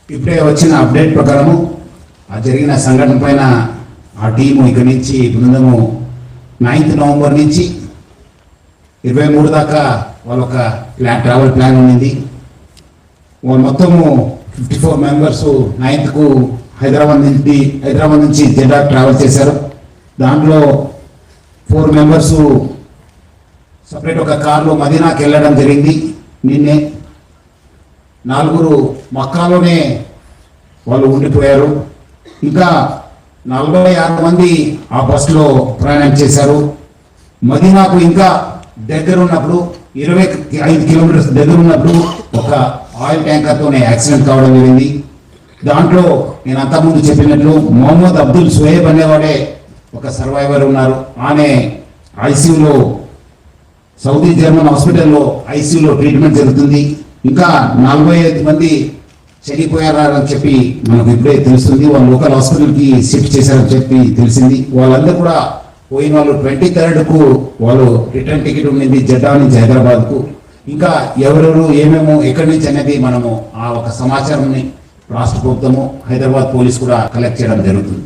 ఇప్పుడే వచ్చిన అప్డేట్ ప్రకారము ఆ జరిగిన సంఘటన పైన ఆ టీము ఇక్కడి నుంచి బృందము 9th నవంబర్ నుంచి 23 దాకా వాళ్ళ ఒక ట్రావెల్ ప్లాన్ ఉంది. వాళ్ళు మొత్తము 54 మెంబర్స్ 9th హైదరాబాద్ నుంచి జెండా ట్రావెల్ చేశారు. దాంట్లో 4 మెంబర్స్ సపరేట్ ఒక కార్లో మదీనాకి వెళ్ళడం జరిగింది. నిన్నే 4 మక్కాలోనే వాళ్ళు ఉండిపోయారు. ఇంకా 46 మంది ఆ బస్సులో ప్రయాణం చేశారు. మదీనాకు ఇంకా దగ్గర ఉన్నప్పుడు 25 కిలోమీటర్స్ దగ్గర ఉన్నప్పుడు ఒక ఆయిల్ ట్యాంకర్తోనే యాక్సిడెంట్ కావడం జరిగింది. దాంట్లో నేను అంతకుముందు చెప్పినట్లు మొహమ్మద్ అబ్దుల్ సుహేబ్ అనేవాడే ఒక సర్వైవర్ ఉన్నారు. ఆమె ఐసీయూలో సౌదీ జర్మన్ హాస్పిటల్లో ఐసీయూలో ట్రీట్మెంట్ జరుగుతుంది. ఇంకా 45 మంది చనిపోయారని చెప్పి మనకు ఇప్పుడే తెలుస్తుంది. వాళ్ళు లోకల్ హాస్పిటల్కి షిఫ్ట్ చేశారని చెప్పి తెలిసింది. వాళ్ళందరూ కూడా పోయిన వాళ్ళు 23rd వాళ్ళు రిటర్న్ టికెట్ ఉండింది జెడ్డా నుంచి హైదరాబాద్కు. ఇంకా ఎవరెవరు ఏమేమో ఎక్కడి నుంచి అనేది మనము ఆ ఒక సమాచారాన్ని రాష్ట్ర ప్రభుత్వము హైదరాబాద్ పోలీస్ కూడా కలెక్ట్ చేయడం జరుగుతుంది.